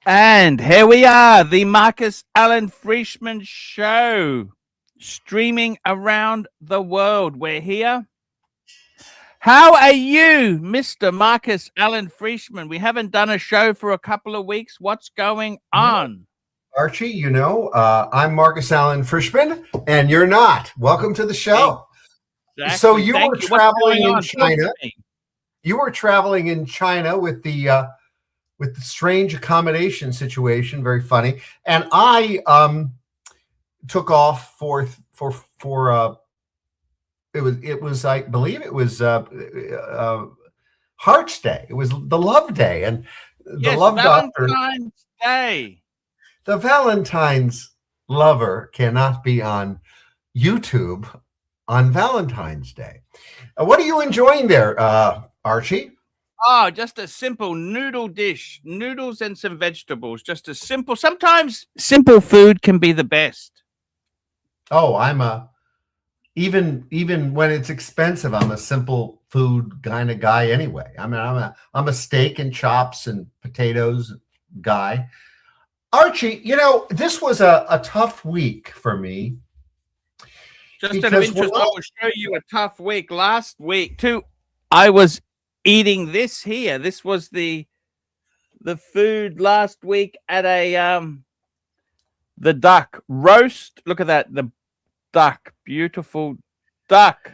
And here we are, the Marcus Allen Frishman Show, streaming around the world. We're here. How are you, Mr. Marcus Allen Frishman? We haven't done a show for a couple of weeks. What's going on? Archie, I'm Marcus Allen Frishman, and you're not. Welcome to the show. Exactly. So you Thank were you. traveling in China. You were traveling in China with the strange accommodation situation. Very funny. And I took off for it was I believe it was Heart's Day. It was the Love Day, and the Love Doctor. Valentine's Day. The Valentine's lover cannot be on YouTube on Valentine's Day. What are you enjoying there, Archie? Oh, just a simple noodle dish, noodles and some vegetables. Just a simple. Sometimes simple food can be the best. Oh, even when it's expensive, I'm a simple food kind of guy anyway. I mean, I'm a steak and chops and potatoes guy. Archie, this was a tough week for me. Just out of interest, I will show you a tough week. Last week, too, I was eating this here. This was the food last week at the duck roast. Look at that, the duck, beautiful duck.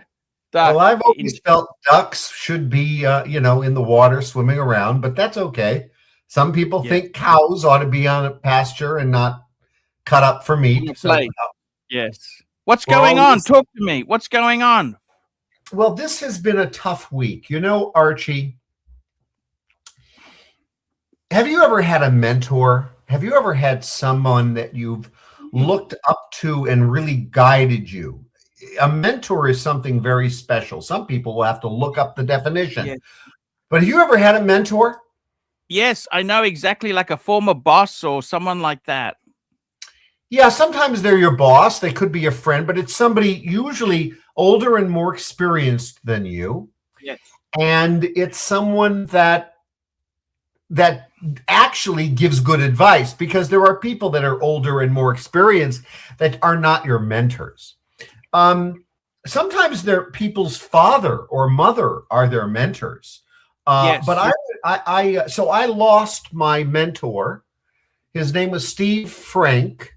Well, I've always felt ducks should be, in the water swimming around, but that's okay. Some people think cows ought to be on a pasture and not cut up for meat. Yes. What's going on? Talk to me. What's going on? Well, this has been a tough week. Archie, have you ever had a mentor? Have you ever had someone that you've looked up to and really guided you? A mentor is something very special. Some people will have to look up the definition. Yes. But have you ever had a mentor? Yes, I know exactly, like a former boss or someone like that. Yeah, sometimes they're your boss. They could be a friend, but it's somebody usually older and more experienced than you. Yes. And it's someone that actually gives good advice, because there are people that are older and more experienced that are not your mentors. Sometimes they're people's father or mother are their mentors. Yes. But I lost my mentor. His name was Steve Frank,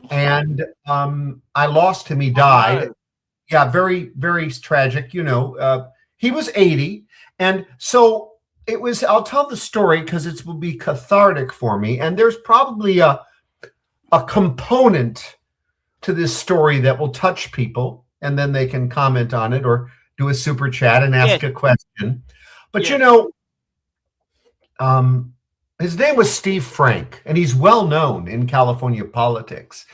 and I lost him. He died. Yeah, very, very tragic. He was 80, and so it was. I'll tell the story because it will be cathartic for me. And there's probably a component to this story that will touch people, and then they can comment on it or do a super chat and ask a question. But his name was Steve Frank, and he's well known in California politics.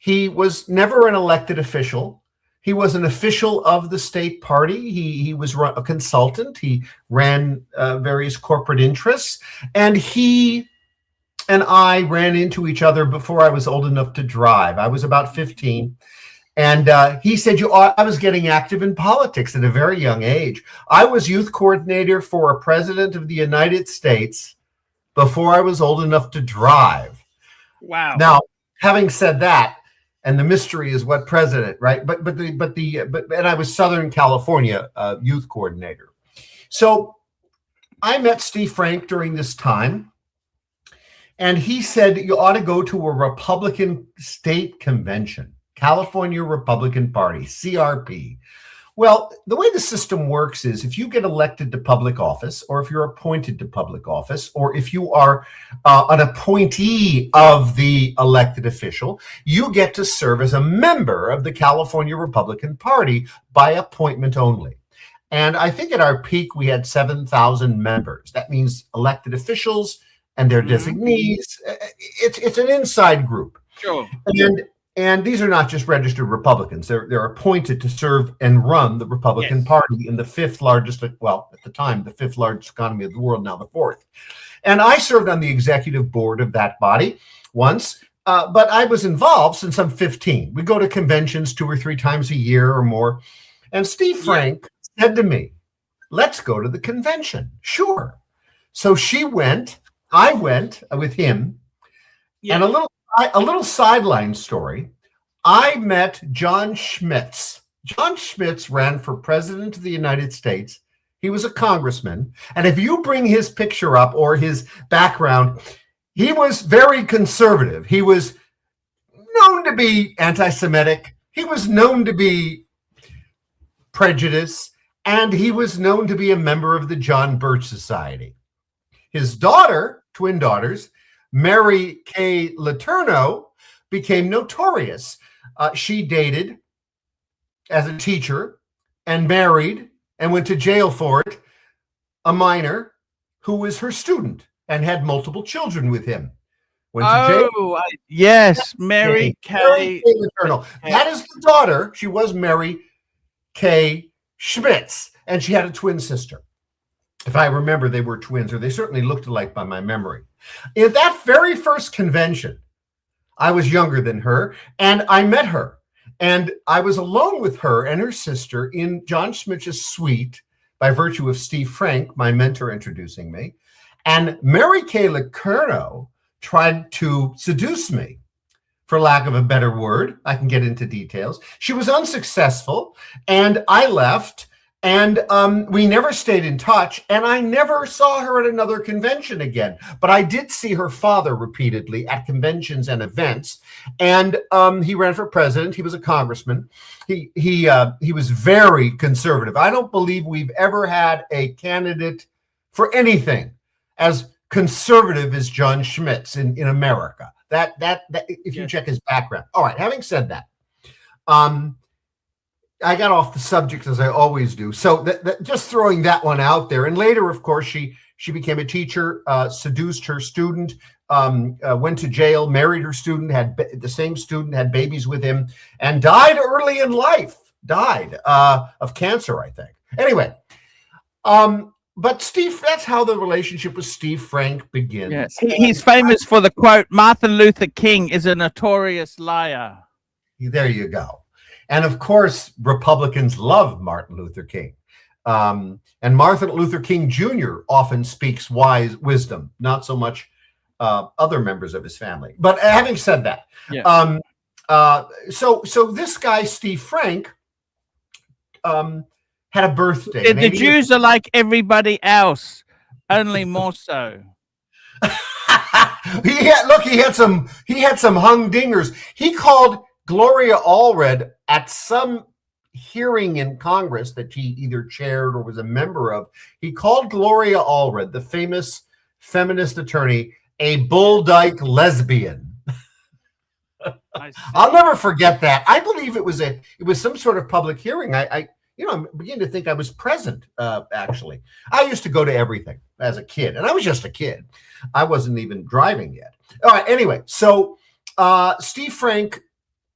He was never an elected official. He was an official of the state party. He was a consultant. He ran various corporate interests, and he and I ran into each other before I was old enough to drive. I was about 15. And he said, I was getting active in politics at a very young age. I was youth coordinator for a president of the United States before I was old enough to drive. Wow. Now, having said that, and the mystery is what president, right? But and I was Southern California youth coordinator. So I met Steve Frank during this time, and he said you ought to go to a Republican state convention. California Republican Party, CRP. Well, the way the system works is if you get elected to public office, or if you're appointed to public office, or if you are an appointee of the elected official, you get to serve as a member of the California Republican Party by appointment only. And I think at our peak, we had 7,000 members. That means elected officials and their designees. It's an inside group. Sure. And these are not just registered Republicans. They're appointed to serve and run the Republican Party in the fifth largest, well, at the time, the fifth largest economy of the world, now the fourth. And I served on the executive board of that body once, but I was involved since I'm 15. We go to conventions 2 or 3 times a year or more. And Steve Frank said to me, let's go to the convention. Sure. So she went. I went with him, Yeah. and a little sideline story. I met John Schmitz. John Schmitz ran for president of the United States. He was a congressman. And if you bring his picture up or his background, he was very conservative. He was known to be anti-Semitic. He was known to be prejudiced. And he was known to be a member of the John Birch Society. His daughter, twin daughters, Mary Kay Letourneau, became notorious. She dated as a teacher and married and went to jail for it a minor who was her student and had multiple children with him. Went to jail. Yes, Mary Kay Letourneau. That is the daughter. She was Mary Kay Schmitz, and she had a twin sister. If I remember, they were twins, or they certainly looked alike by my memory. In that very first convention, I was younger than her, and I met her. And I was alone with her and her sister in John Schmitz's suite by virtue of Steve Frank, my mentor, introducing me. And Mary Kay Letourneau tried to seduce me, for lack of a better word. I can get into details. She was unsuccessful, and I left, and we never stayed in touch, and I never saw her at another convention again. But I did see her father repeatedly at conventions and events, and he ran for president. He was a congressman. He was very conservative. I don't believe we've ever had a candidate for anything as conservative as John Schmitz in America. That if you check his background. All right, having said that, I got off the subject as I always do. So just throwing that one out there. And later, of course, she became a teacher, seduced her student, went to jail, married her student, had the same student, had babies with him, and died early in life. Died of cancer, I think. Anyway, but Steve, that's how the relationship with Steve Frank begins. Yes. He's famous for the quote, Martin Luther King is a notorious liar. There you go. And of course, Republicans love Martin Luther King. And Martin Luther King Jr. often speaks wise wisdom, not so much other members of his family. But having said that, so this guy, Steve Frank, had a birthday. The Jews are like everybody else, only more so. He had some humdingers. He called Gloria Allred at some hearing in Congress that he either chaired or was a member of. He called Gloria Allred, the famous feminist attorney, a bull dyke lesbian. I'll never forget that. I believe it was some sort of public hearing. I'm beginning to think I was present, actually. I used to go to everything as a kid, and I was just a kid. I wasn't even driving yet. All right, anyway, so Steve Frank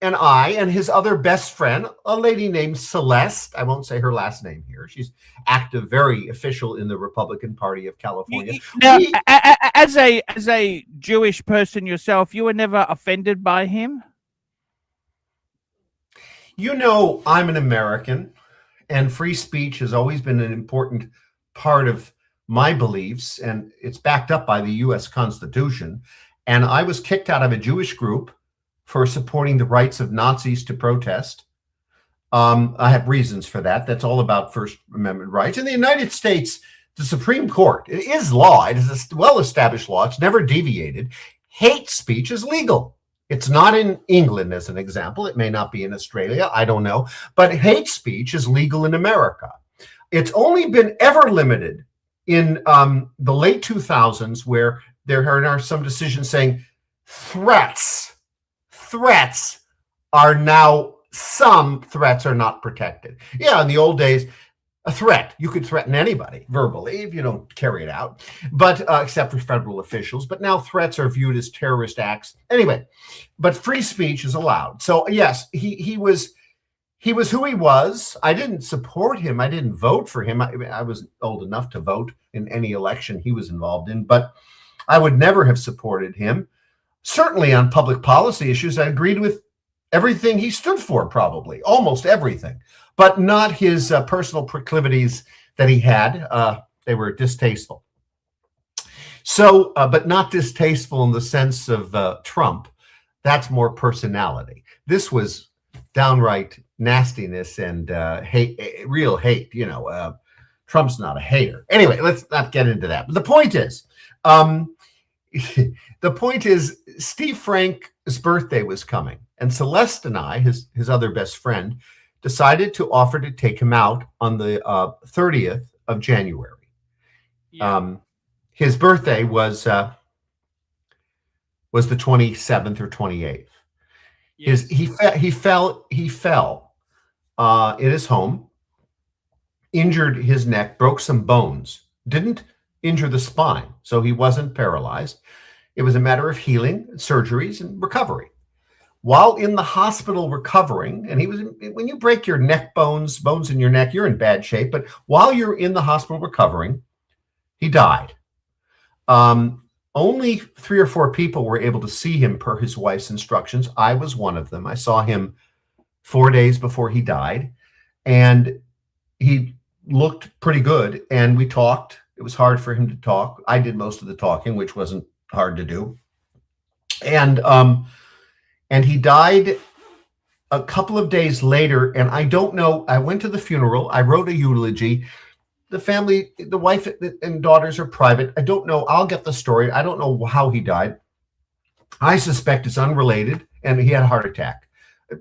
and I and his other best friend, a lady named Celeste, I won't say her last name here. She's active, very official in the Republican Party of California. Now, as a Jewish person yourself, you were never offended by him? You know, I'm an American, and free speech has always been an important part of my beliefs, and it's backed up by the U.S. Constitution. And I was kicked out of a Jewish group for supporting the rights of Nazis to protest. I have reasons for that. That's all about First Amendment rights. In the United States, the Supreme Court, it is law. It is a well-established law. It's never deviated. Hate speech is legal. It's not in England, as an example. It may not be in Australia. I don't know. But hate speech is legal in America. It's only been ever limited in the late 2000s, where there are some decisions saying threats are now, some threats are not protected. Yeah, in the old days, a threat, you could threaten anybody verbally if you don't carry it out, but except for federal officials. But now threats are viewed as terrorist acts. Anyway, but free speech is allowed. So yes, he was who he was. I didn't support him. I didn't vote for him. I was old enough to vote in any election he was involved in, but I would never have supported him. Certainly on public policy issues, I agreed with everything he stood for, probably, almost everything, but not his personal proclivities that he had. They were distasteful. So, but not distasteful in the sense of Trump. That's more personality. This was downright nastiness and hate, real hate. Trump's not a hater. Anyway, let's not get into that. But the point is, Steve Frank's birthday was coming, and Celeste and I, his other best friend, decided to offer to take him out on the 30th of January. Yeah. His birthday was the 27th or 28th. Yes. He fell in his home, injured his neck, broke some bones, didn't injure the spine, so he wasn't paralyzed. It was a matter of healing, surgeries, and recovery. While in the hospital recovering, and when you break your neck bones in your neck, you're in bad shape. But while you're in the hospital recovering, he died. Only 3 or 4 people were able to see him per his wife's instructions. I was one of them. I saw him 4 days before he died, and he looked pretty good. And we talked. It was hard for him to talk. I did most of the talking, which wasn't hard to do. And he died a couple of days later. And I don't know. I went to the funeral. I wrote a eulogy. The family, the wife and daughters are private. I don't know. I'll get the story. I don't know how he died. I suspect it's unrelated, and he had a heart attack.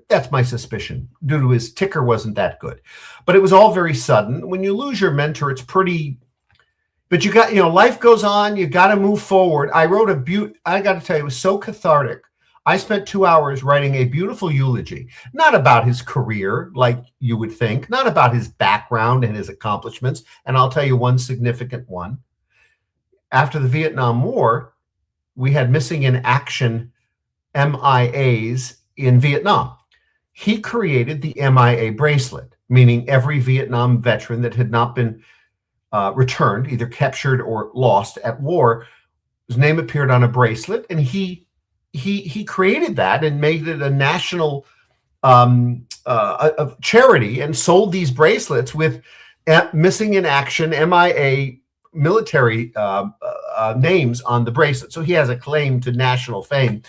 That's my suspicion. Due to his ticker wasn't that good. But it was all very sudden. When you lose your mentor, it's pretty... But you got, life goes on. You got to move forward. I wrote I got to tell you, it was so cathartic. I spent 2 hours writing a beautiful eulogy, not about his career, like you would think, not about his background and his accomplishments. And I'll tell you one significant one. After the Vietnam War, we had missing in action MIAs in Vietnam. He created the MIA bracelet, meaning every Vietnam veteran that had not been returned, either captured or lost at war, his name appeared on a bracelet, and he created that and made it a national charity and sold these bracelets with missing in action MIA military names on the bracelet. So he has a claim to national fame.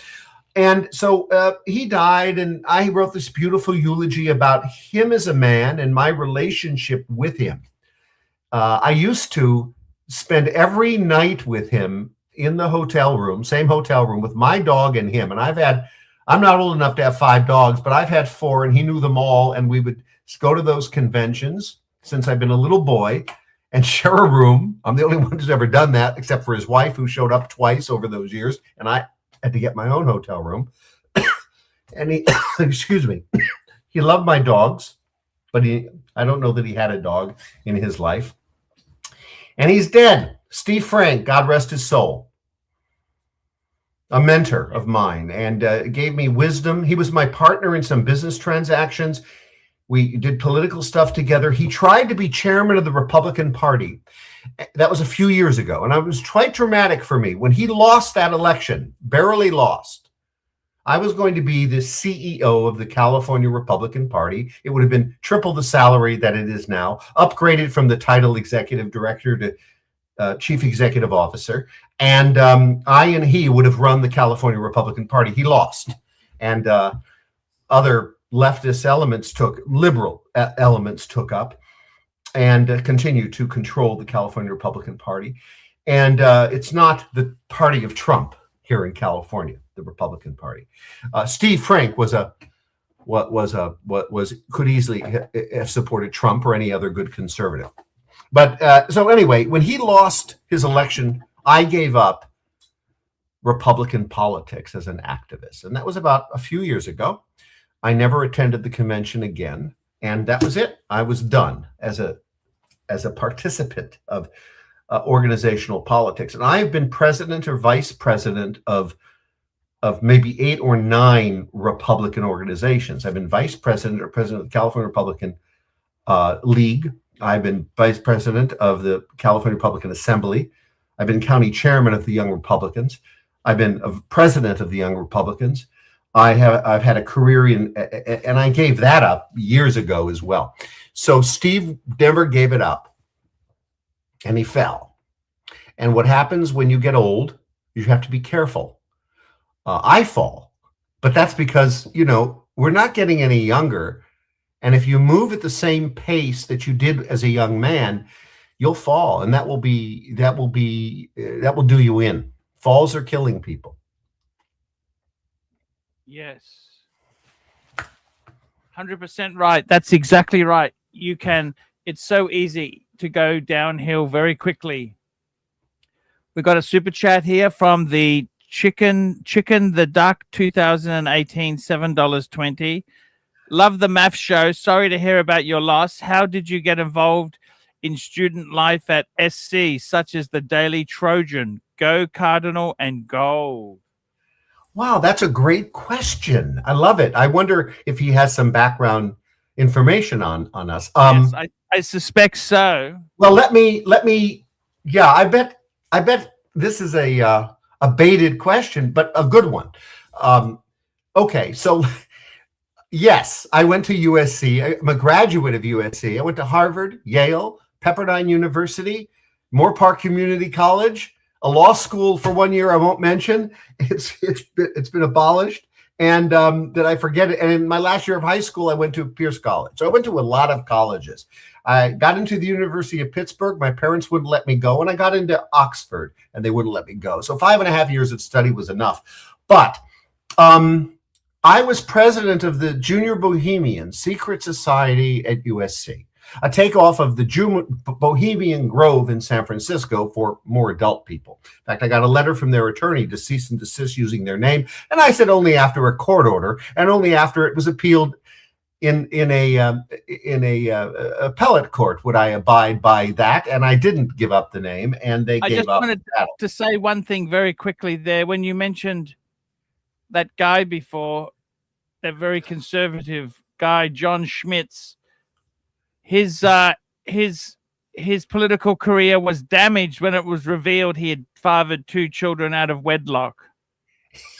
And so he died, and I wrote this beautiful eulogy about him as a man and my relationship with him. I used to spend every night with him in the hotel room, same hotel room, with my dog and him. And I'm not old enough to have 5 dogs, but I've had 4, and he knew them all. And we would go to those conventions since I've been a little boy and share a room. I'm the only one who's ever done that, except for his wife, who showed up twice over those years. And I had to get my own hotel room. And he, excuse me, he loved my dogs, but I don't know that he had a dog in his life. And he's dead. Steve Frank, God rest his soul. A mentor of mine, and gave me wisdom. He was my partner in some business transactions. We did political stuff together. He tried to be chairman of the Republican Party. That was a few years ago. And it was quite dramatic for me. When he lost that election, barely lost, I was going to be the CEO of the California Republican Party. It would have been triple the salary that it is now, upgraded from the title executive director to chief executive officer. And I and he would have run the California Republican Party. He lost. And other leftist liberal elements took up and continue to control the California Republican Party. And it's not the party of Trump here in California, the Republican Party. Steve Frank could easily have supported Trump or any other good conservative. But so anyway, when he lost his election, I gave up Republican politics as an activist. And that was about a few years ago. I never attended the convention again. And that was it. I was done as a participant of organizational politics. And I have been president or vice president of maybe 8 or 9 Republican organizations. I've been vice president or president of the California Republican League. I've been vice president of the California Republican Assembly. I've been county chairman of the Young Republicans. I've been president of the Young Republicans. I've had a career and I gave that up years ago as well. So Steve never gave it up, and he fell. And what happens when you get old, you have to be careful. I fall, but that's because, we're not getting any younger. And if you move at the same pace that you did as a young man, you'll fall. And that will do you in. Falls are killing people. Yes. 100% right. That's exactly right. It's so easy to go downhill very quickly. We got a super chat here from the Chicken the Duck 2018, $7.20. Love the math show. Sorry to hear about your loss. How did you get involved in student life at SC, such as the Daily Trojan? Go Cardinal and Gold. Wow, that's a great question. I love it. I wonder if he has some background information on us. Yes, I suspect so. Well, let me. Yeah, I bet this is a baited question, but a good one. Okay, so yes, I went to USC. I'm a graduate of USC. I went to Harvard, Yale, Pepperdine University, Moore Park Community College, a law school for 1 year I won't mention. It's been abolished, and did I forget it? And in my last year of high school, I went to Pierce College. So I went to a lot of colleges. I got into the University of Pittsburgh. My parents wouldn't let me go, and I got into Oxford, and they wouldn't let me go. So 5.5 years of study was enough. But I was president of the Junior Bohemian Secret Society at USC, a takeoff of the Bohemian Grove in San Francisco for more adult people. In fact, I got a letter from their attorney to cease and desist using their name, and I said only after a court order, and only after it was appealed in a appellate court would I abide by that, and I didn't give up the name, and they gave up. I just wanted to say one thing very quickly there. When you mentioned that guy before, that very conservative guy, John Schmitz, his political career was damaged when it was revealed he had fathered 2 children out of wedlock.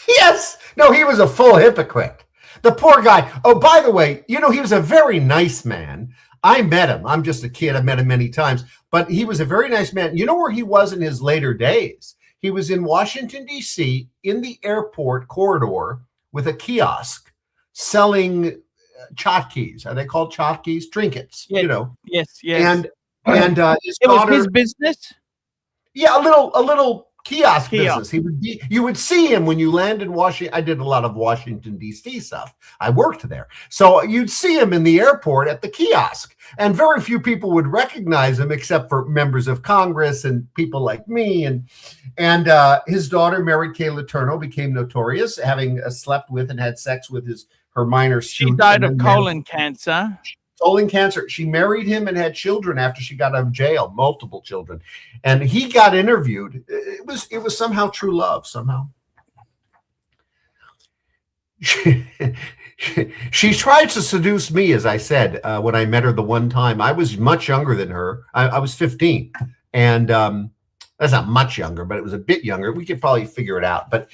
Yes, no, he was a full hypocrite. The poor guy. Oh, by the way, he was a very nice man. I met him. I'm just a kid. I've met him many times. But he was a very nice man. You know where he was in his later days? He was in Washington, D.C., in the airport corridor with a kiosk selling tchotchkes. Are they called tchotchkes? Trinkets, Yes. And his it daughter, was his business? Yeah, a little kiosk business. You would see him when you land in Washington. I did a lot of Washington, D.C. stuff. I worked there. So you'd see him in the airport at the kiosk. And very few people would recognize him except for members of Congress and people like me. And his daughter, Mary Kay Letourneau, became notorious, having slept with and had sex with her minor student. She died of colon cancer. Colon cancer. She married him and had children after she got out of jail, multiple children. And he got interviewed. It was somehow true love, somehow. She tried to seduce me, as I said, when I met her the one time. I was much younger than her. I was 15. And that's not much younger, but it was a bit younger. We could probably figure it out. But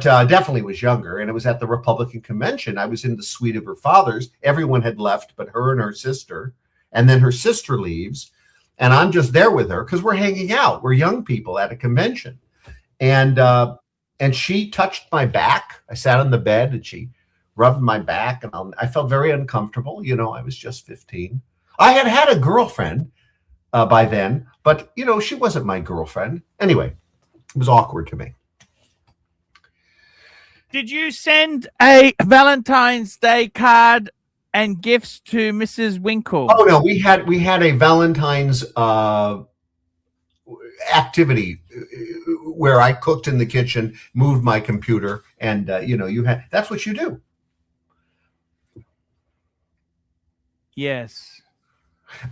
definitely was younger. And it was at the Republican convention. I was in the suite of her father's. Everyone had left but her and her sister. And then her sister leaves. And I'm just there with her because we're hanging out. We're young people at a convention. And she touched my back. I sat on the bed and she rubbed my back. And I felt very uncomfortable. I was just 15. I had a girlfriend by then. But, she wasn't my girlfriend. Anyway, it was awkward to me. Did you send a Valentine's Day card and gifts to Mrs. Winkle? Oh, no, we had a Valentine's activity where I cooked in the kitchen, moved my computer, and, that's what you do. Yes.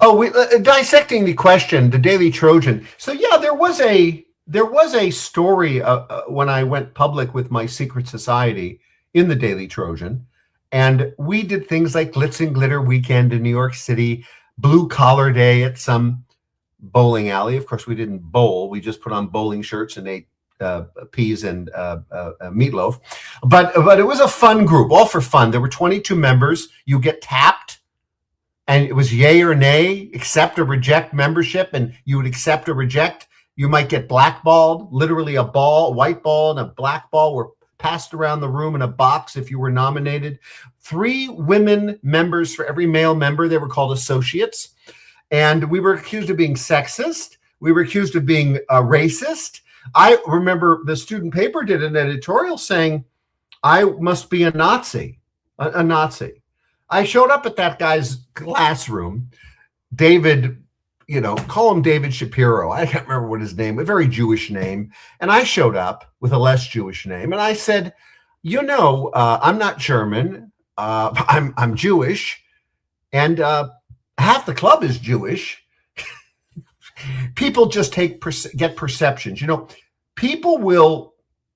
Oh, dissecting the question, the Daily Trojan. So yeah, there was a story when I went public with my secret society in the Daily Trojan, and we did things like Glitz and Glitter Weekend in New York City, Blue Collar Day at some bowling alley. Of course, we didn't bowl; we just put on bowling shirts and ate peas and meatloaf. But it was a fun group, all for fun. There were 22 members. You get tapped. And it was yay or nay, accept or reject membership, and you would accept or reject, You might get blackballed. Literally a white ball and a black ball were passed around the room in a box if you were nominated. 3 women members for every male member. They were called associates. And we were accused of being sexist. We were accused of being racist. I remember the student paper did an editorial saying I must be a Nazi, a Nazi. I showed up at that guy's classroom, David, call him David Shapiro. I can't remember what his name, a very Jewish name. And I showed up with a less Jewish name. And I said, I'm not German. I'm Jewish. And half the club is Jewish. People just get perceptions. People will,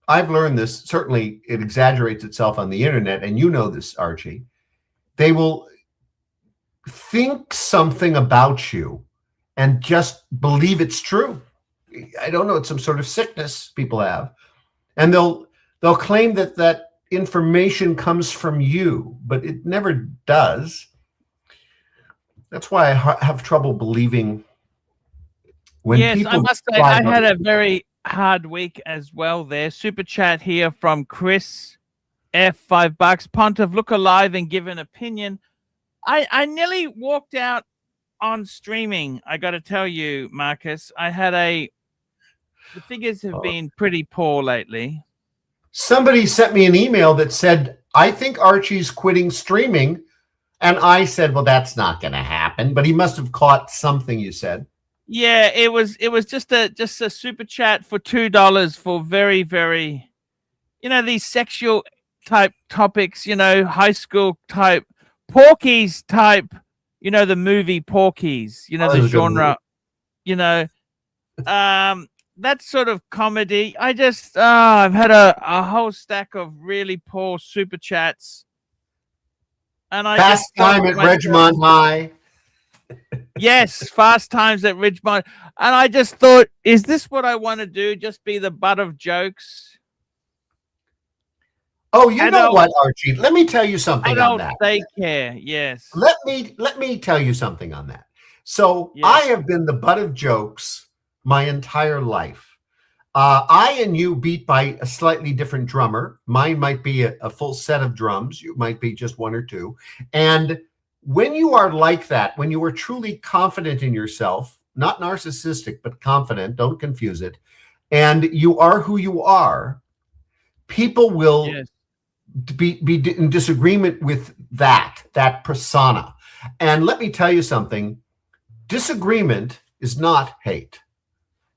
I've learned this, certainly it exaggerates itself on the internet, and you know this, Archie. They will think something about you and just believe it's true. I don't know, it's some sort of sickness people have. And they'll claim that information comes from you, but it never does. That's why I have trouble believing when people. Yes, I must say I had a very hard week as well there. Super chat here from Chris F, $5. Pontiff, look alive and give an opinion. I nearly walked out on streaming. I got to tell you, Marcus, the figures have been pretty poor lately. Somebody sent me an email that said, I think Archie's quitting streaming. And I said, well, that's not going to happen. But he must have caught something you said. Yeah, it was just a super chat for $2 for very, very, these sexual type topics, high school type, Porky's type, the movie Porky's, the genre, that sort of comedy. I just, I've had a whole stack of really poor super chats. And I Fast time at Ridgemont High. Yes, Fast Times at Ridgemont. And I just thought, is this what I want to do? Just be the butt of jokes? Oh, you know what, Archie? Let me tell you something on that. Daycare, yes. Let me tell you something on that. So yes. I have been the butt of jokes my entire life. I and you beat by a slightly different drummer. Mine might be a full set of drums. You might be just 1 or 2. And when you are like that, when you are truly confident in yourself, not narcissistic, but confident, don't confuse it, and you are who you are, people will be in disagreement with that persona. And let me tell you something, disagreement is not hate.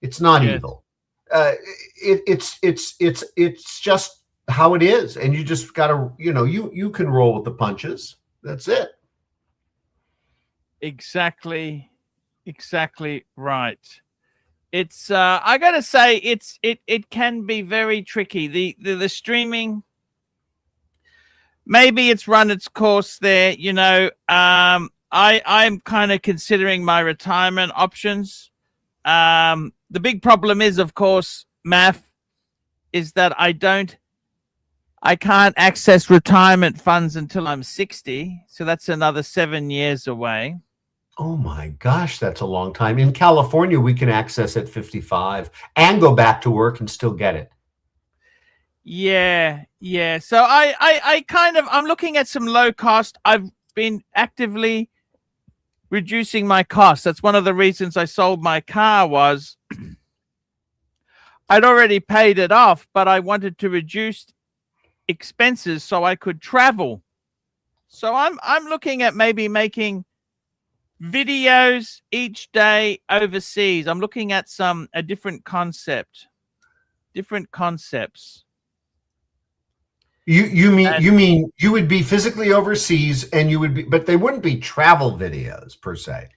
It's not evil. It's just how it is. And you just got to, you can roll with the punches. That's it. Exactly right. It's I gotta say it can be very tricky. The streaming, maybe it's run its course there. I'm kind of considering my retirement options. The big problem is, of course, math, is that I can't access retirement funds until I'm 60. So that's another 7 years away. Oh my gosh, that's a long time. In California, we can access at 55 and go back to work and still get it. Yeah. So I'm looking at some low cost. I've been actively reducing my costs. That's one of the reasons I sold my car, was I'd already paid it off, but I wanted to reduce expenses so I could travel. So I'm looking at maybe making videos each day overseas. I'm looking at a different concepts. You mean you would be physically overseas, and you would be, but they wouldn't be travel videos per se.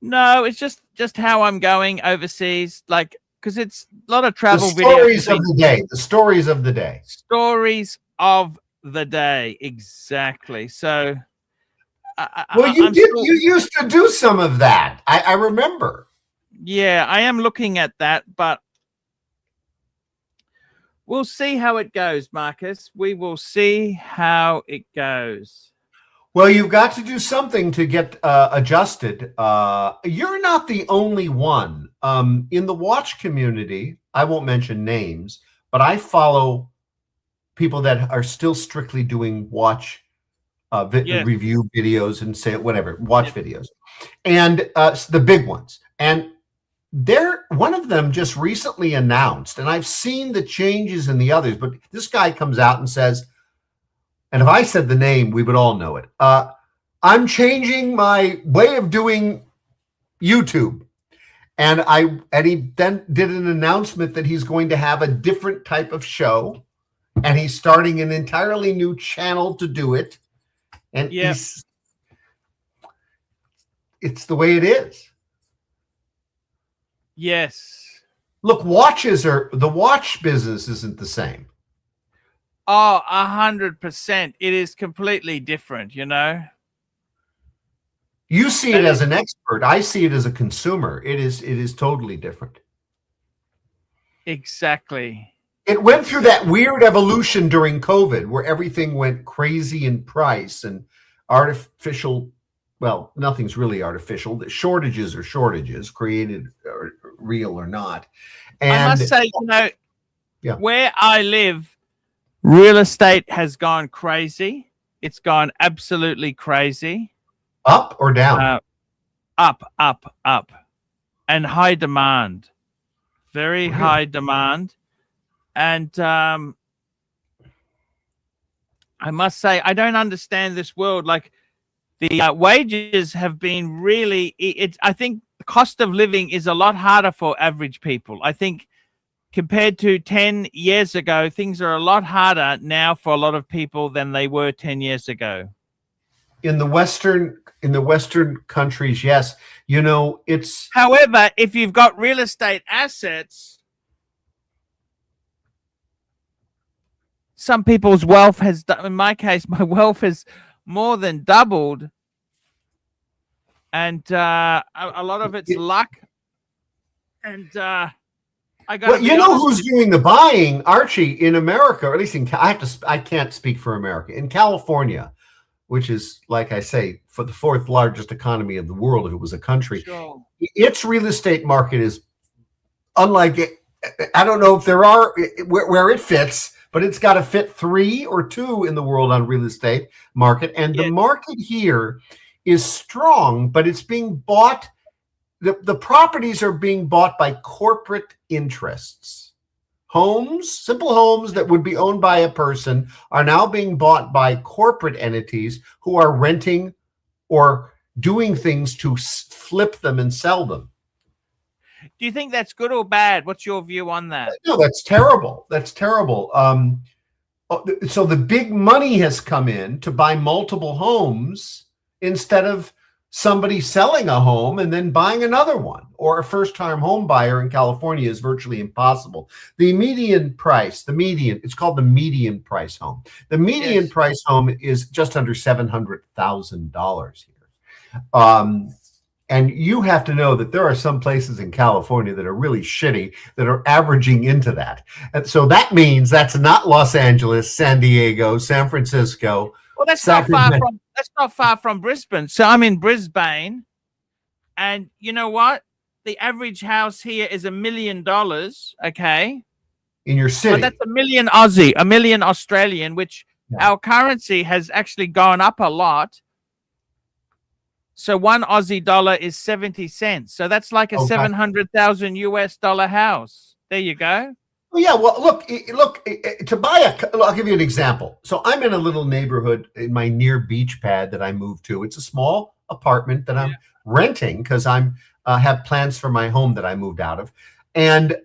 No, it's just how I'm going overseas, like, because it's a lot of travel videos. Stories of the day. The stories of the day. Stories of the day, exactly. So. You used to do some of that. I remember. Yeah, I am looking at that, but we'll see how it goes, Marcus. We will see how it goes. Well, you've got to do something to get adjusted. You're not the only one. In the watch community, I won't mention names, but I follow people that are still strictly doing watch Yes. review videos and say whatever, watch Yes. videos. And the big ones. And one of them just recently announced, and I've seen the changes in the others, but this guy comes out and says, and if I said the name, we would all know it. I'm changing my way of doing YouTube. And he then did an announcement that he's going to have a different type of show, and he's starting an entirely new channel to do it. And it's the way it is. Yes. Look, the watch business isn't the same. Oh, 100%. It is completely different, you know. You see it as an expert. I see it as a consumer. It is totally different. Exactly. It went through that weird evolution during COVID where everything went crazy in price and artificial. Well, nothing's really artificial. The shortages are shortages, created or real or not. And I must say, you know, yeah. Where I live, real estate has gone crazy. It's gone absolutely crazy. Up or down? Up. And high demand. Very high demand. And I must say, I don't understand this world. Like, the wages have been really, I think the cost of living is a lot harder for average people. I think compared to 10 years ago, things are a lot harder now for a lot of people than they were 10 years ago. In the Western countries, yes. You know, it's. However, if you've got real estate assets, some people's wealth has, in my case, my wealth has more than doubled. And a lot of it's luck. And I got. Well, you know who's doing the buying, Archie, in America, or at least I can't speak for America. In California, which is, like I say, for the fourth largest economy of the world, if it was a country, sure. Its real estate market is unlike it. I don't know if there are where it fits, but it's got to fit 3 or 2 in the world on real estate market. And the market here is strong, but it's being bought. The properties are being bought by corporate interests. Homes, simple homes that would be owned by a person, are now being bought by corporate entities who are renting or doing things to flip them and sell them. Do you think that's good or bad? What's your view on that? No, that's terrible. That's terrible. So the big money has come in to buy multiple homes instead of somebody selling a home and then buying another one, or a first-time home buyer in California is virtually impossible. The median price, it's called the median price home. The median price home is just under $700,000 here. And you have to know that there are some places in California that are really shitty that are averaging into that. And so that means that's not Los Angeles, San Diego, San Francisco. Well, that's not far from Brisbane. So I'm in Brisbane, and you know what? The average house here is $1 million. Okay, in your city, but that's $1 million Aussie, $1 million Australian, which our currency has actually gone up a lot. So $1 Aussie dollar is 70 cents. So that's like a $700,000 US dollar house. There you go. Well, yeah, well, look, to buy I'll give you an example. So I'm in a little neighborhood in my near beach pad that I moved to. It's a small apartment that I'm renting because I'm have plans for my home that I moved out of. And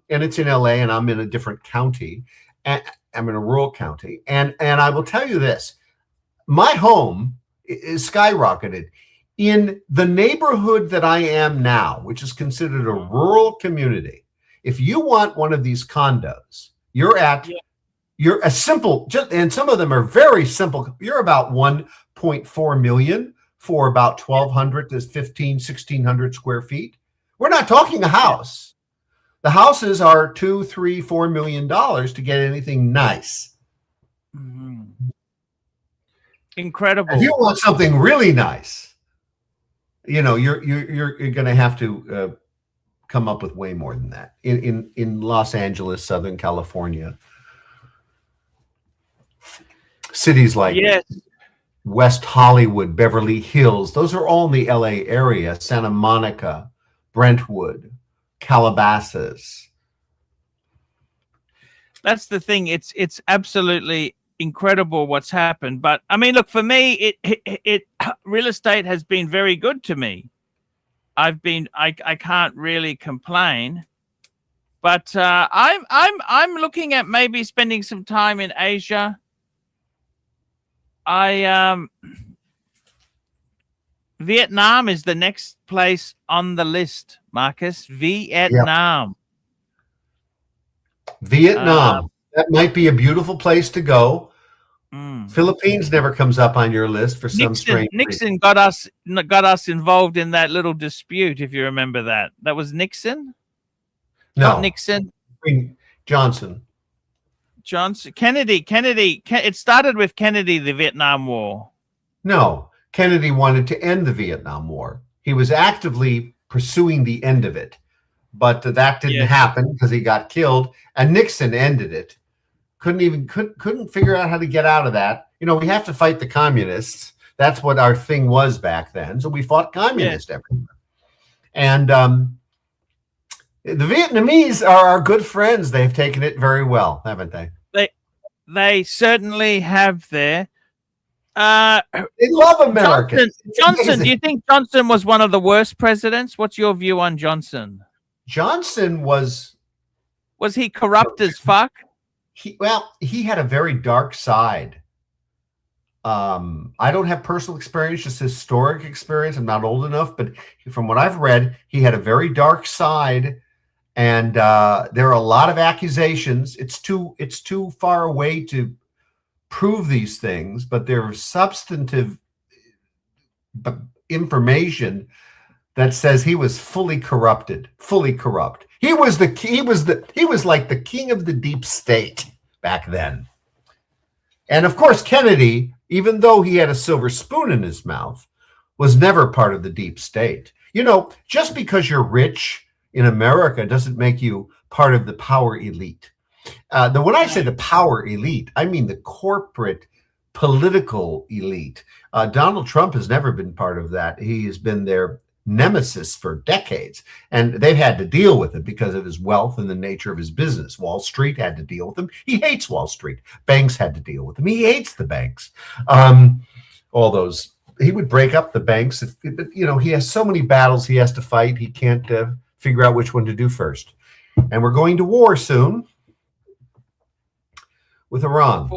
it's in LA, and I'm in a different county. And I'm in a rural county. And I will tell you this, my home is skyrocketed. In the neighborhood that I am now, which is considered a rural community, if you want one of these condos, you're a simple, and some of them are very simple. You're about 1.4 million for about 1,200 to 1,600 square feet. We're not talking a house. The houses are $2, $3, $4 million to get anything nice. Mm-hmm. Incredible. If you want something really nice, you're going to have to come up with way more than that. In Los Angeles, Southern California, cities like West Hollywood, Beverly Hills, those are all in the LA area. Santa Monica, Brentwood, Calabasas. That's the thing. It's absolutely incredible what's happened. But I mean, look, for me, it real estate has been very good to me. I can't really complain. But I'm looking at maybe spending some time in Asia. Vietnam is the next place on the list, Marcus. Vietnam. Vietnam. That might be a beautiful place to go. Philippines never comes up on your list for some strange reason. Nixon got us involved in that little dispute, if you remember that. That was Nixon? No. Not Nixon. Johnson. Kennedy. It started with Kennedy, the Vietnam War. No. Kennedy wanted to end the Vietnam War. He was actively pursuing the end of it. But that didn't happen because he got killed, and Nixon ended it. Couldn't figure out how to get out of that. We have to fight the communists. That's what our thing was back then. So we fought communists everywhere. And the Vietnamese are our good friends. They've taken it very well, haven't they? They certainly have there. They love Americans. Johnson, do you think Johnson was one of the worst presidents? What's your view on Johnson? Johnson was he corrupt as fuck? He had a very dark side. I don't have personal experience, just historic experience. I'm not old enough, but from what I've read, he had a very dark side, and there are a lot of accusations. It's too far away to prove these things, but there's substantive information that says he was fully corrupt. He was like the king of the deep state back then. And of course, Kennedy, even though he had a silver spoon in his mouth, was never part of the deep state. Just because you're rich in America doesn't make you part of the power elite. When I say the power elite, I mean the corporate political elite. Donald Trump has never been part of that. He has been their nemesis for decades, and they've had to deal with it because of his wealth and the nature of his business. Wall Street had to deal with him. He hates Wall Street. Banks had to deal with him. He hates the banks. All those, he would break up the banks. He has so many battles he has to fight. He can't figure out which one to do first. And we're going to war soon with Iran.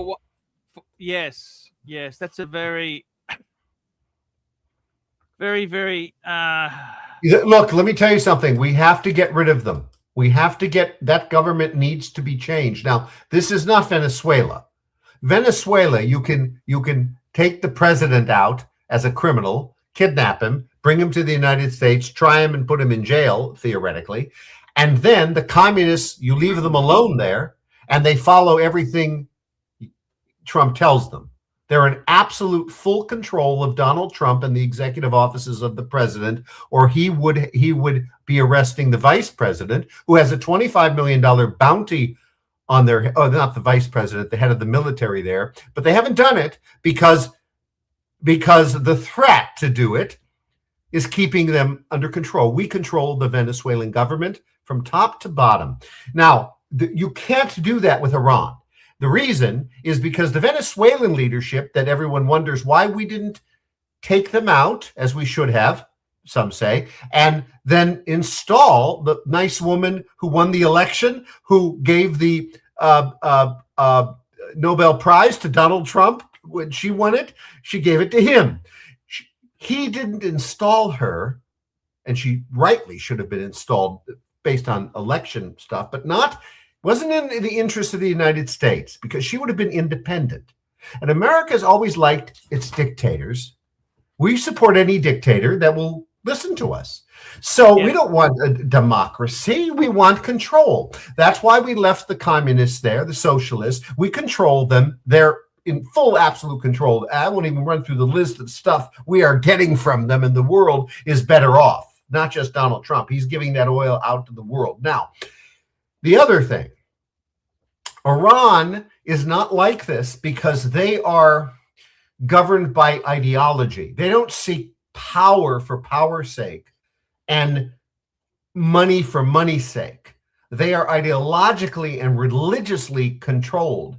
Yes, that's a very, very, very. Look, let me tell you something. We have to get rid of them. That government needs to be changed. Now, this is not Venezuela. Venezuela, you can take the president out as a criminal, kidnap him, bring him to the United States, try him and put him in jail, theoretically. And then the communists, you leave them alone there, and they follow everything Trump tells them. They're in absolute full control of Donald Trump and the executive offices of the president, or he would be arresting the vice president, who has a $25 million bounty on their, not the vice president, the head of the military there, but they haven't done it because the threat to do it is keeping them under control. We control the Venezuelan government from top to bottom. Now, you can't do that with Iran. The reason is because the Venezuelan leadership, that everyone wonders why we didn't take them out, as we should have, some say, and then install the nice woman who won the election, who gave the Nobel Prize to Donald Trump when she won it. She gave it to him. He didn't install her, and she rightly should have been installed based on election stuff, but wasn't in the interest of the United States, because she would have been independent. And America's always liked its dictators. We support any dictator that will listen to us. So we don't want a democracy. We want control. That's why we left the communists there, the socialists. We control them. They're in full absolute control. I won't even run through the list of stuff we are getting from them, and the world is better off. Not just Donald Trump. He's giving that oil out to the world. Now, the other thing, Iran is not like this because they are governed by ideology. They don't seek power for power's sake and money for money's sake. They are ideologically and religiously controlled.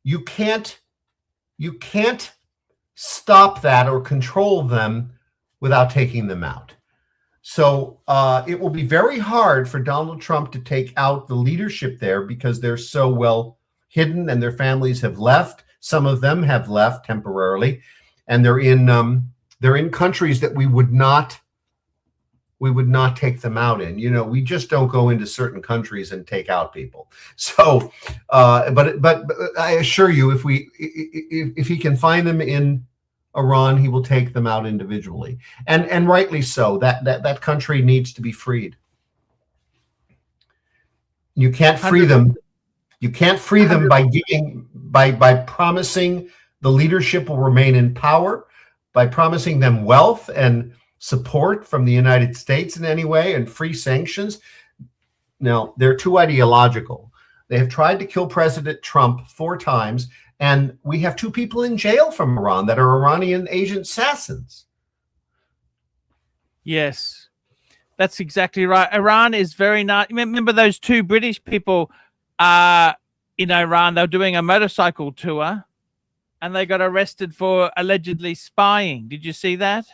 You can't stop that or control them without taking them out. So it will be very hard for Donald Trump to take out the leadership there because they're so well hidden and their families have left. Some of them have left temporarily, and they're in countries that we would not take them out in. You know, we just don't go into certain countries and take out people. So, but I assure you, if he can find them in Iran, he will take them out individually, and rightly so. That country needs to be freed. You can't free them. You can't free them by promising the leadership will remain in power, by promising them wealth and support from the United States in any way and free sanctions. No, they're too ideological. They have tried to kill President Trump 4 times, and we have 2 people in jail from Iran that are Iranian agent assassins. Yes, that's exactly right. Iran is very nice. Remember those 2 British people in Iran? They were doing a motorcycle tour, and they got arrested for allegedly spying. Did you see that?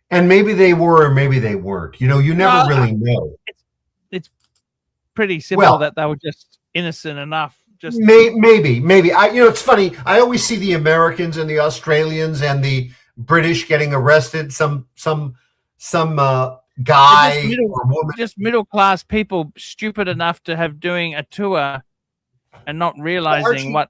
And maybe they were, or maybe they weren't. You know, you never really know. It's pretty simple that they were just innocent enough. Just maybe. It's funny. I always see the Americans and the Australians and the British getting arrested. Some guy or woman, just middle class people, stupid enough to have doing a tour and not realizing what.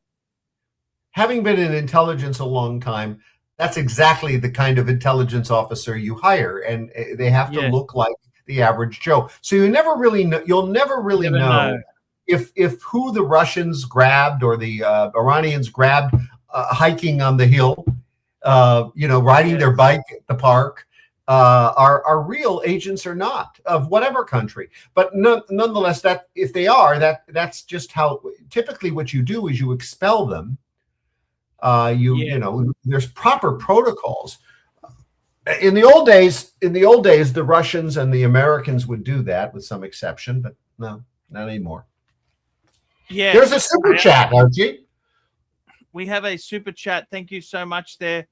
Having been in intelligence a long time, that's exactly the kind of intelligence officer you hire, and they have to look like the average Joe. So you never really know. You'll never really know if who the Russians grabbed or the Iranians grabbed hiking on the hill, riding their bike at the park, are real agents or not of whatever country. But nonetheless, that if they are, that's just how typically what you do is you expel them. There's proper protocols. In the old days, the Russians and the Americans would do that with some exception, but no, not anymore. Yeah, there's a super chat, Archie. We have a super chat. Thank you so much there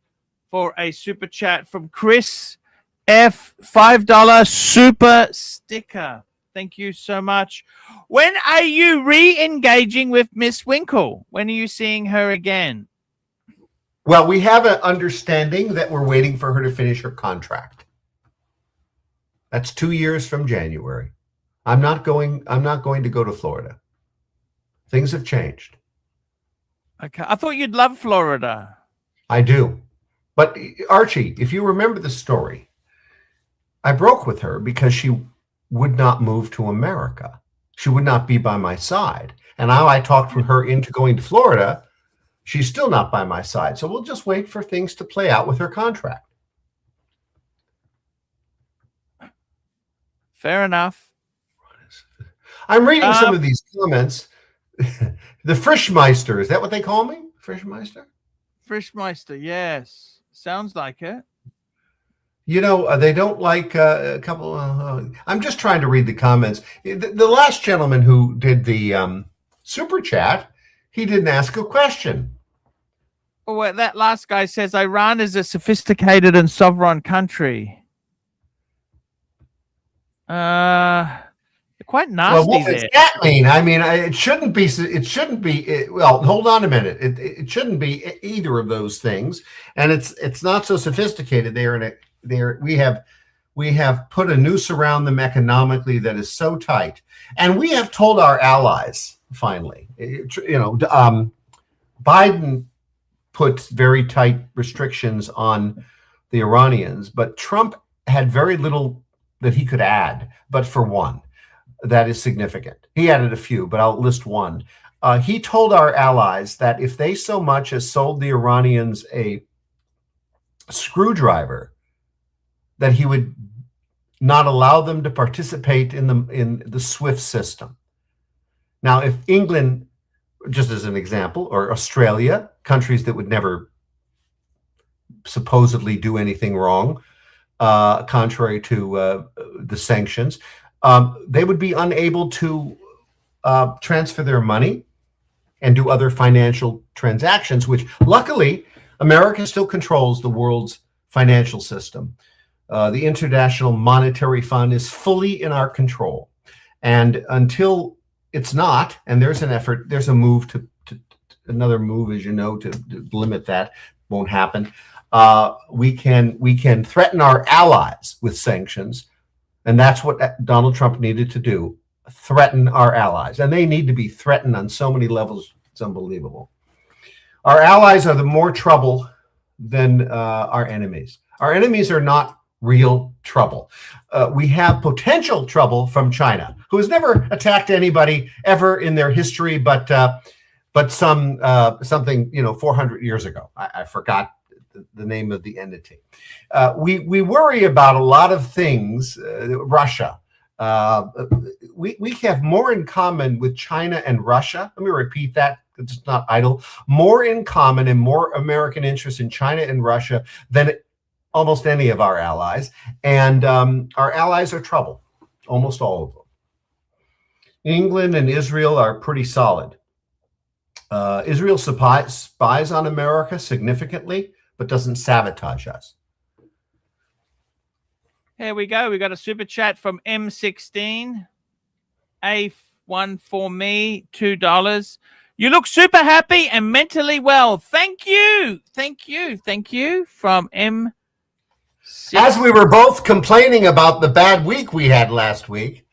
for a super chat from Chris F. $5 super sticker. Thank you so much. When are you re-engaging with Miss Winkle? When are you seeing her again? Well, we have an understanding that we're waiting for her to finish her contract. That's 2 years from January. I'm not going to go to Florida. Things have changed. Okay. I thought you'd love Florida. I do. But Archie, if you remember the story, I broke with her because she would not move to America. She would not be by my side. And now I talked her into going to Florida. She's still not by my side. So we'll just wait for things to play out with her contract. Fair enough. I'm reading some of these comments. The Frischmeister, is that what they call me? Frischmeister? Frischmeister, yes. Sounds like it. You know, they don't like a couple. I'm just trying to read the comments. The last gentleman who did the super chat, he didn't ask a question. Well, that last guy says Iran is a sophisticated and sovereign country. Quite nasty. Well, what does that mean? I mean, it shouldn't be. It shouldn't be. Well, hold on a minute. It shouldn't be either of those things. And it's not so sophisticated. We have put a noose around them economically that is so tight, and we have told our allies finally. Biden put very tight restrictions on the Iranians, but Trump had very little that he could add. But for one, that is significant. He added a few, but I'll list one. He told our allies that if they so much as sold the Iranians a screwdriver, that he would not allow them to participate in the SWIFT system. Now, if England, just as an example, or Australia, countries that would never supposedly do anything wrong, contrary to the sanctions, they would be unable to transfer their money and do other financial transactions, which luckily America still controls the world's financial system. The International Monetary Fund is fully in our control. And until it's not, and there's an effort, there's a move to another move, as you know, to limit that, won't happen. We can threaten our allies with sanctions. And that's what Donald Trump needed to do, threaten our allies. And they need to be threatened on so many levels, it's unbelievable. Our allies are the more trouble than our enemies. Our enemies are not real trouble. We have potential trouble from China, who has never attacked anybody ever in their history, but something 400 years ago. I forgot the name of the entity. We worry about a lot of things. Russia. We have more in common with China and Russia. Let me repeat that. It's not idle. More in common and more American interest in China and Russia than almost any of our allies. And our allies are trouble, almost all of them. England and Israel are pretty solid. Israel spies on America significantly, but doesn't sabotage us. Here we go. We got a super chat from M16. A1 for me, $2. You look super happy and mentally well. Thank you. Thank you. Thank you from M16. As we were both complaining about the bad week we had last week,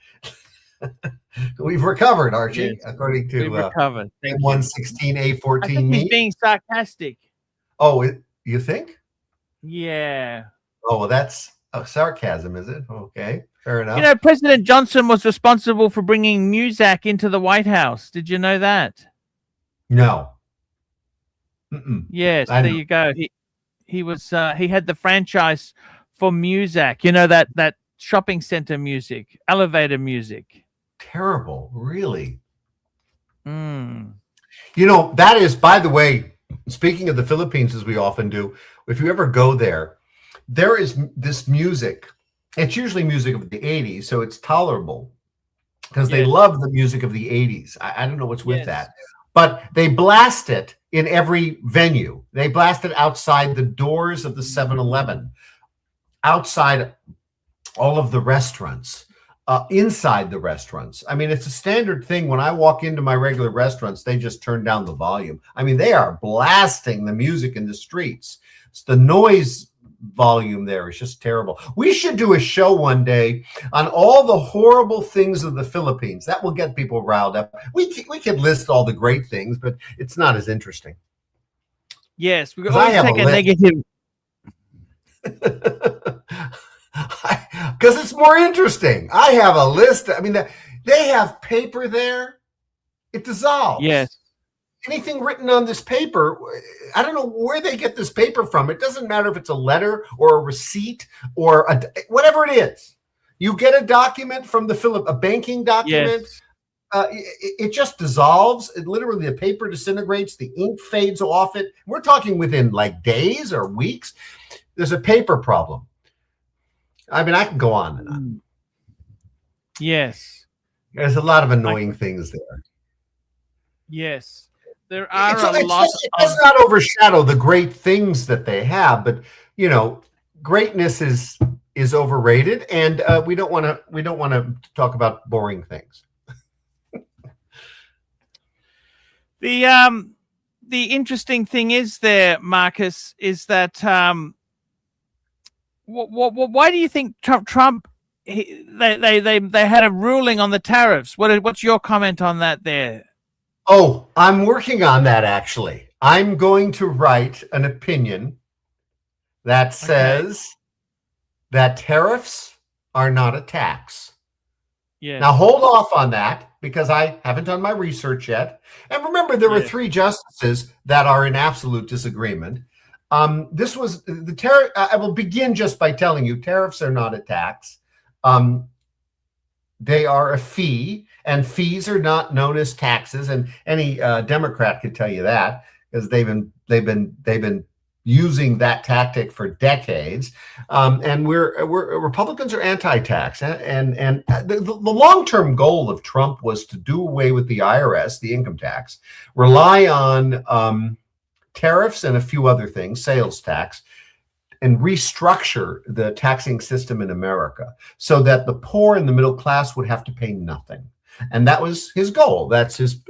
we've recovered, Archie, yes, according to recovered. M116A14 I think he's being sarcastic. Oh, you think? Yeah. Oh, well, that's sarcasm, is it? Okay, fair enough. You know, President Johnson was responsible for bringing Muzak into the White House. Did you know that? No. Yes, there you go. He was he had the franchise for Muzak. You know, that shopping center music, elevator music. Terrible, really. Mm. You know, that is, by the way, speaking of the Philippines, as we often do, if you ever go there, there is this music. It's usually music of the 80s, so it's tolerable because they love the music of the 80s. I don't know what's with that. But they blast it in every venue. They blast it outside the doors of the 7-Eleven, outside all of the restaurants, inside the restaurants. I mean, it's a standard thing. When I walk into my regular restaurants, they just turn down the volume. I mean, they are blasting the music in the streets. It's the noise volume there is just terrible. We should do a show one day on all the horrible things of the Philippines. That will get people riled up. We could list all the great things, but it's not as interesting. Yes, we could always take a negative. Because it's more interesting. I have a list. I mean, they have paper there. It dissolves. Yes. Anything written on this paper, I don't know where they get this paper from. It doesn't matter if it's a letter or a receipt or whatever it is. You get a document from a banking document. Yes. It just dissolves. It literally, the paper disintegrates. The ink fades off it. We're talking within like days or weeks. There's a paper problem. I mean, I can go on and on. Yes. There's a lot of annoying things there. Yes. There are a lot. It does not overshadow the great things that they have, but you know, greatness is overrated, and we don't want to talk about boring things. The interesting thing is there, Marcus, is that why do you think Trump they had a ruling on the tariffs? What's your comment on that there? Oh, I'm working on that, actually. I'm going to write an opinion that says that tariffs are not a tax. Yeah. Now, hold off on that because I haven't done my research yet. And remember, there were Yeah. 3 justices that are in absolute disagreement. This was the tariff. I will begin just by telling you, tariffs are not a tax. They are a fee, and fees are not known as taxes. And any Democrat could tell you that, because they've been using that tactic for decades. And Republicans are anti-tax, and the long-term goal of Trump was to do away with the IRS, the income tax, rely on tariffs and a few other things, sales tax, and restructure the taxing system in America so that the poor and the middle class would have to pay nothing. And that was his goal. That's his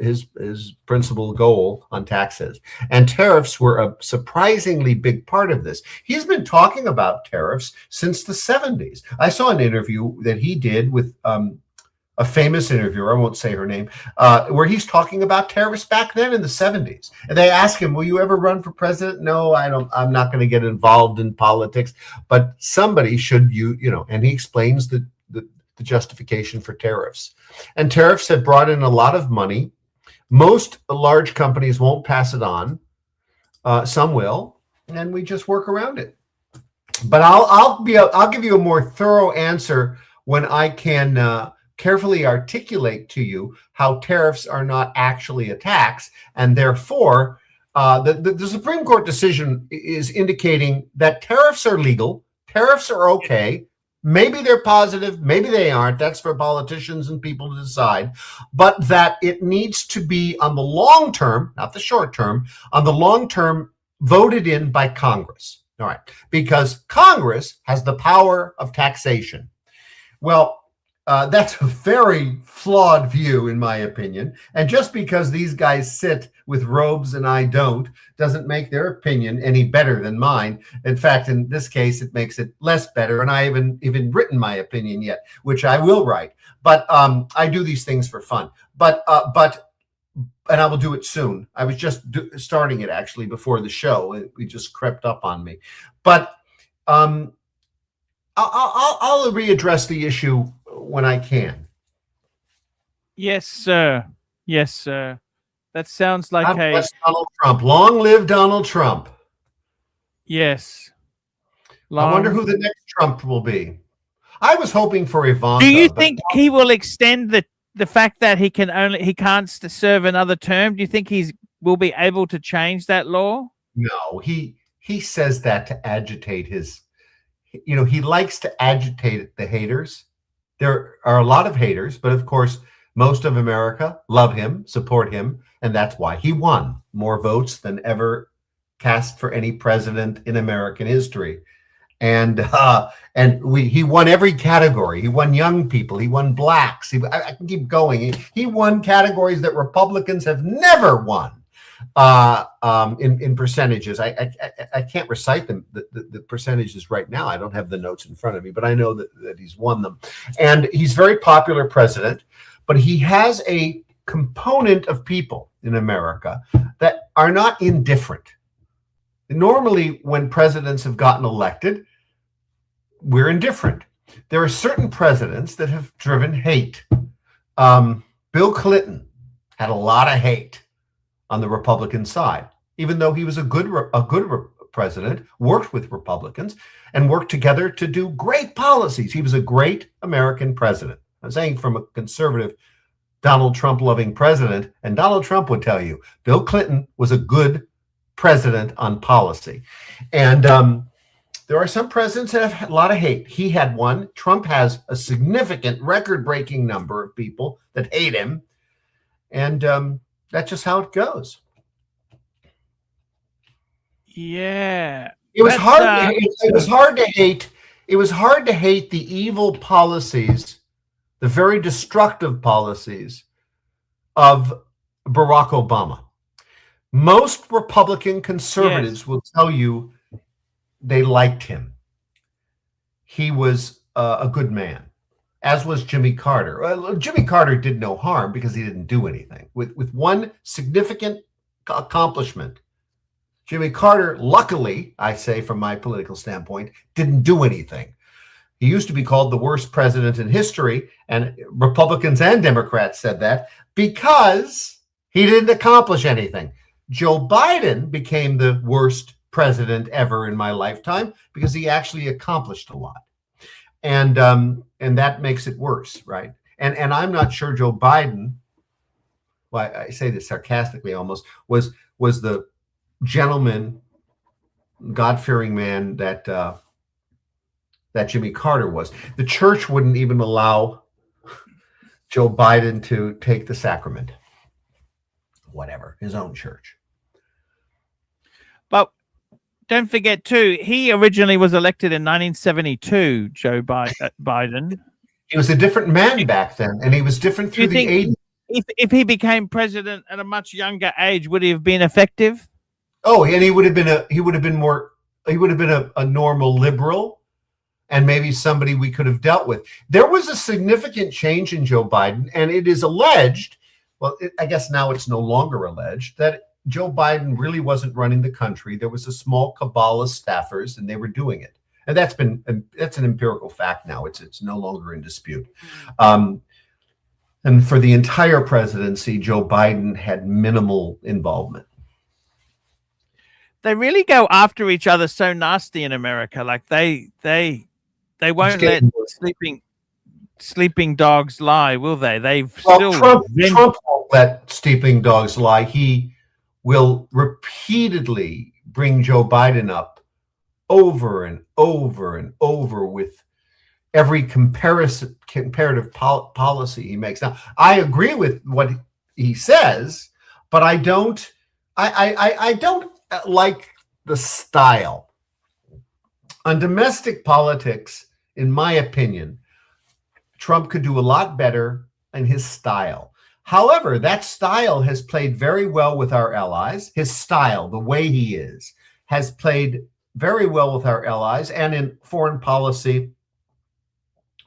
principal goal on taxes. And tariffs were a surprisingly big part of this. He's been talking about tariffs since the 70s. I saw an interview that he did with a famous interviewer, I won't say her name, where he's talking about tariffs back then in the 70s. And they ask him, will you ever run for president? No, I don't. I'm not going to get involved in politics, but somebody should, and he explains the justification for tariffs. And tariffs have brought in a lot of money. Most large companies won't pass it on. Some will, and we just work around it. But I'll give you a more thorough answer when I can carefully articulate to you how tariffs are not actually a tax, and therefore the Supreme Court decision is indicating that tariffs are legal, tariffs are okay. Maybe they're positive, maybe they aren't. That's for politicians and people to decide. But that it needs to be on the long term, not the short term, on the long term, voted in by Congress. All right, because Congress has the power of taxation. Well, that's a very flawed view, in my opinion. And just because these guys sit with robes and I don't, doesn't make their opinion any better than mine. In fact, in this case, it makes it less better. And I haven't even written my opinion yet, which I will write. But I do these things for fun. But and I will do it soon. I was just starting it actually before the show. It just crept up on me. But I'll readdress the issue when I can. Yes, sir. Yes, sir. That sounds like Donald Trump. Long live Donald Trump. Yes. I wonder who the next Trump will be. I was hoping for Ivanka. Do you think he will extend the fact that he can't serve another term? Do you think he will be able to change that law? No, he says that to agitate his. He likes to agitate the haters. There are a lot of haters, but of course, most of America love him, support him, and that's why he won more votes than ever cast for any president in American history. And he won every category. He won young people. He won blacks. I can keep going. He won categories that Republicans have never won in percentages. I can't recite them the percentages right now. I don't have the notes in front of me, but I know that he's won them. And he's a very popular president, but he has a component of people in America that are not indifferent. Normally, when presidents have gotten elected, we're indifferent. There are certain presidents that have driven hate. Bill Clinton had a lot of hate on the Republican side, even though he was a good president, worked with Republicans, and worked together to do great policies. He was a great American president. I'm saying from a conservative, Donald Trump loving president, and Donald Trump would tell you, Bill Clinton was a good president on policy. And there are some presidents that have had a lot of hate. He had one. Trump has a significant record-breaking number of people that hate him. And that's just how it goes. Yeah. It was hard. It was hard to hate. It was hard to hate the evil policies, the very destructive policies of Barack Obama. Most Republican conservatives will tell you they liked him. He was a good man, as was Jimmy Carter. Jimmy Carter did no harm because he didn't do anything. With one significant accomplishment, Jimmy Carter, luckily, I say from my political standpoint, didn't do anything. He used to be called the worst president in history, and Republicans and Democrats said that because he didn't accomplish anything. Joe Biden became the worst president ever in my lifetime because he actually accomplished a lot. And that makes it worse, right? And I'm not sure Joe Biden, well, I say this sarcastically almost, was the gentleman, God-fearing man that Jimmy Carter was. The church wouldn't even allow Joe Biden to take the sacrament. Whatever, his own church. But don't forget, too, he originally was elected in 1972, Joe Biden. He was a different man back then, and he was different through the 80s. If he became president at a much younger age, would he have been effective? Oh, and he would have been a normal liberal, and maybe somebody we could have dealt with. There was a significant change in Joe Biden, and it is alleged, well, I guess now it's no longer alleged, that Joe Biden really wasn't running the country. There was a small cabal of staffers, and they were doing it. And that's an empirical fact now. It's no longer in dispute. And for the entire presidency, Joe Biden had minimal involvement. They really go after each other so nasty in America. Like they won't let sleeping dogs lie, will they? Trump won't let sleeping dogs lie. He will repeatedly bring Joe Biden up over and over and over with every comparative policy he makes. Now, I agree with what he says, but I don't like the style. On domestic politics, in my opinion, Trump could do a lot better in his style. However, that style has played very well with our allies. His style, the way he is, has played very well with our allies and in foreign policy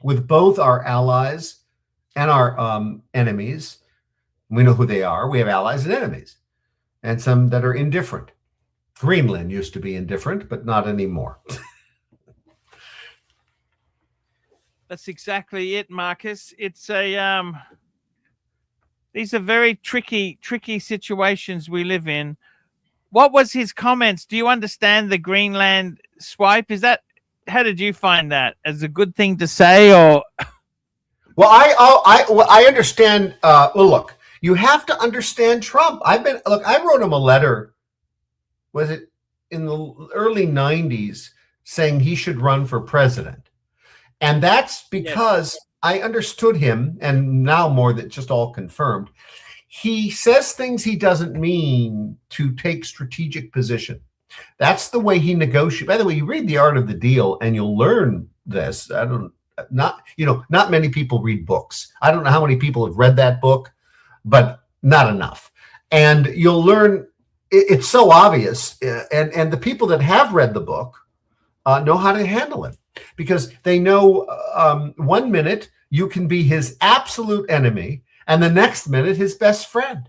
with both our allies and our enemies. We know who they are. We have allies and enemies, and some that are indifferent. Greenland used to be indifferent, but not anymore. That's exactly it, Marcus. It's these are very tricky situations we live in. What was his comments? Do you understand the Greenland swipe? How did you find that? As a good thing to say, or? Well, I understand. Well, look, you have to understand Trump. I wrote him a letter. Was it in the early 90s saying he should run for president? And that's because I understood him, and now more that just all confirmed. He says things he doesn't mean to take strategic position. That's the way he negotiates. By the way, you read The Art of the Deal and you'll learn this. Not many people read books. I don't know how many people have read that book, but not enough. And you'll learn it's so obvious. And the people that have read the book know how to handle it, because they know 1 minute you can be his absolute enemy and the next minute his best friend.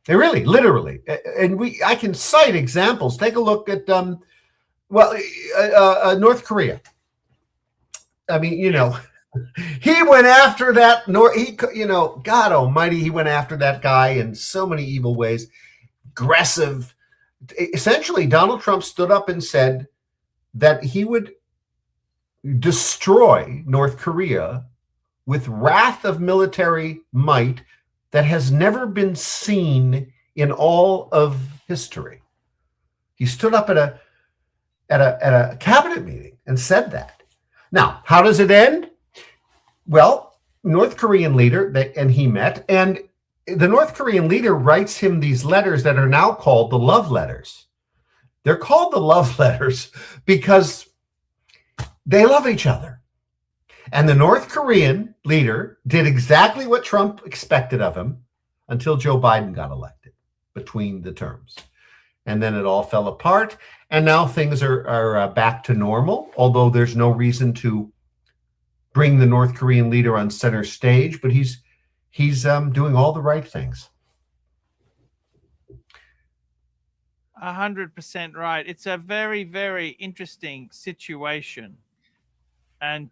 They really, literally. And I can cite examples. Take a look at, North Korea. I mean, he went after that. God almighty, he went after that guy in so many evil ways. Aggressive. Essentially, Donald Trump stood up and said that he would destroy North Korea with wrath of military might that has never been seen in all of history. He stood up at a cabinet meeting and said that. Now, how does it end? Well, North Korean leader and he met, and the North Korean leader writes him these letters that are now called the love letters. They're called the love letters because they love each other. And the North Korean leader did exactly what Trump expected of him until Joe Biden got elected between the terms. And then it all fell apart. And now things are back to normal, although there's no reason to bring the North Korean leader on center stage, but he's doing all the right things. 100% right. It's a very, very interesting situation. And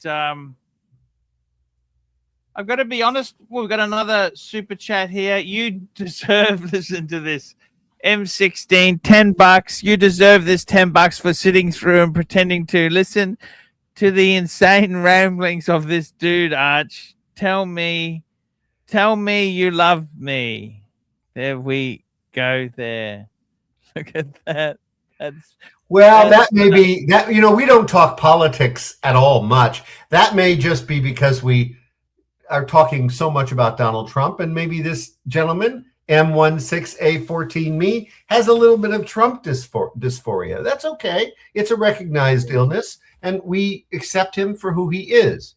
I've got to be honest. We've got another super chat here. You deserve. Listen to this. M16, $10. You deserve this $10 for sitting through and pretending to listen to the insane ramblings of this dude, Arch. Tell me you love me. There we go there. Look at that. That may be that, we don't talk politics at all much. That may just be because we are talking so much about Donald Trump, and maybe this gentleman, M16A14 me, has a little bit of Trump dysphoria. That's okay. It's a recognized illness, and we accept him for who he is.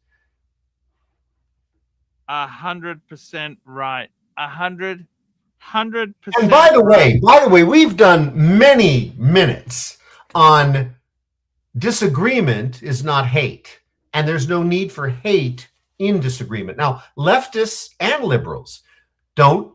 100% right. 100%. And by the way, we've done many minutes on disagreement is not hate, and there's no need for hate in disagreement. Now, leftists and liberals don't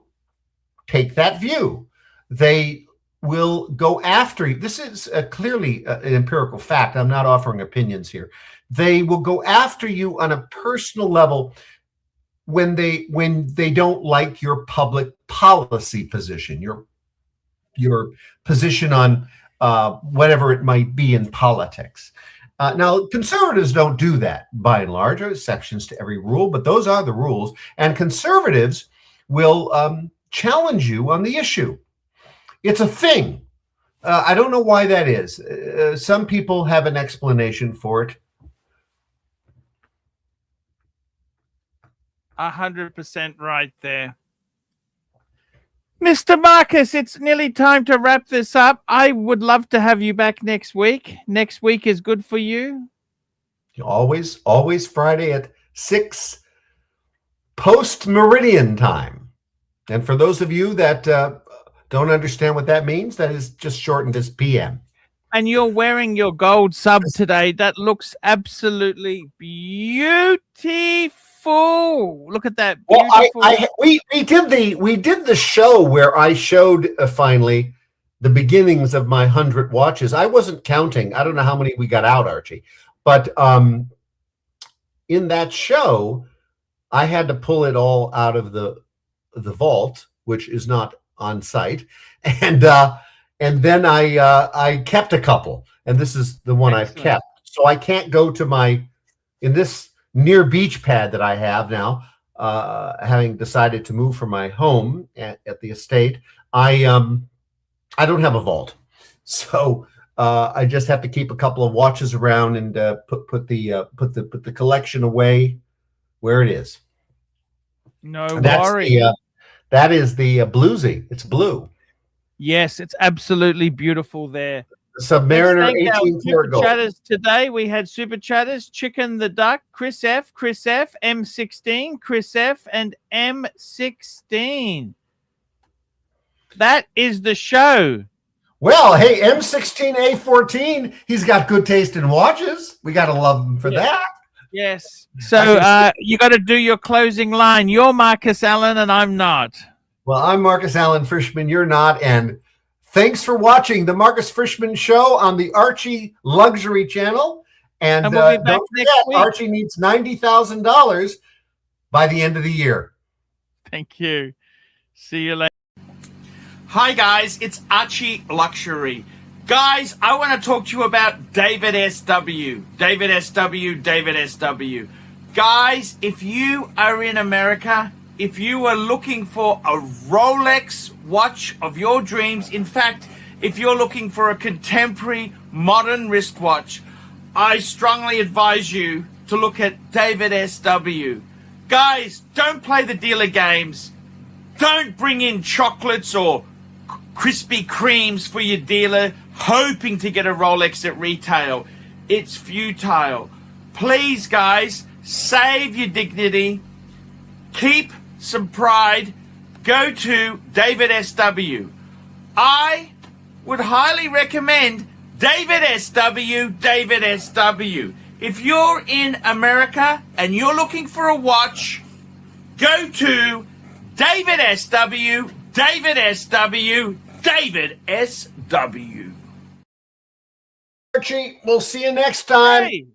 take that view. They will go after you. This is clearly an empirical fact. I'm not offering opinions here. They will go after you on a personal level when they don't like your public policy position, your position on whatever it might be in politics. Now, conservatives don't do that by and large. There are exceptions to every rule, but those are the rules. And conservatives will challenge you on the issue. It's a thing. I don't know why that is. Some people have an explanation for it. 100% right there. Mr. Marcus, it's nearly time to wrap this up. I would love to have you back next week. Next week is good for you. Always Friday at 6 post-meridian time. And for those of you that don't understand what that means, that is just shortened as PM. And you're wearing your gold sub today. That looks absolutely beautiful. Look at that. Beautiful. Well, we did the show where I showed finally the beginnings of my 100 watches. I wasn't counting. I don't know how many we got out, Archie. But in that show, I had to pull it all out of the vault, which is not on site, and then I kept a couple, and this is the one I've kept. So I can't go to in this near beach pad that I have now, having decided to move from my home at the estate. I don't have a vault, so I just have to keep a couple of watches around and put the collection away where it is. No worry. That is the bluesy. It's blue. Yes, it's absolutely beautiful there. Submariner 18 karat gold. Chatters today. We had super chatters: Chicken the Duck, Chris F, M16, Chris F, and M16. That is the show. Well, hey, M16A14, he's got good taste in watches. We got to love him for that. Yes. So you got to do your closing line. You're Marcus Allen, and I'm not. Well, I'm Marcus Allen Frishman. You're not. And thanks for watching the Marcus Frishman Show on the Archie Luxury Channel. And we'll be back don't next forget, week. Archie needs $90,000 by the end of the year. Thank you. See you later. Hi guys, it's Archie Luxury. Guys, I want to talk to you about David SW. David SW. Guys, if you are in America, if you are looking for a Rolex watch of your dreams, in fact, if you're looking for a contemporary modern wristwatch, I strongly advise you to look at David SW. Guys, don't play the dealer games. Don't bring in chocolates or Krispy Kremes for your dealer hoping to get a Rolex at retail. It's futile. Please, guys, save your dignity. Keep some pride. Go to David SW. I would highly recommend David SW. If you're in America and you're looking for a watch, go to David SW. Archie, we'll see you next time. Hey.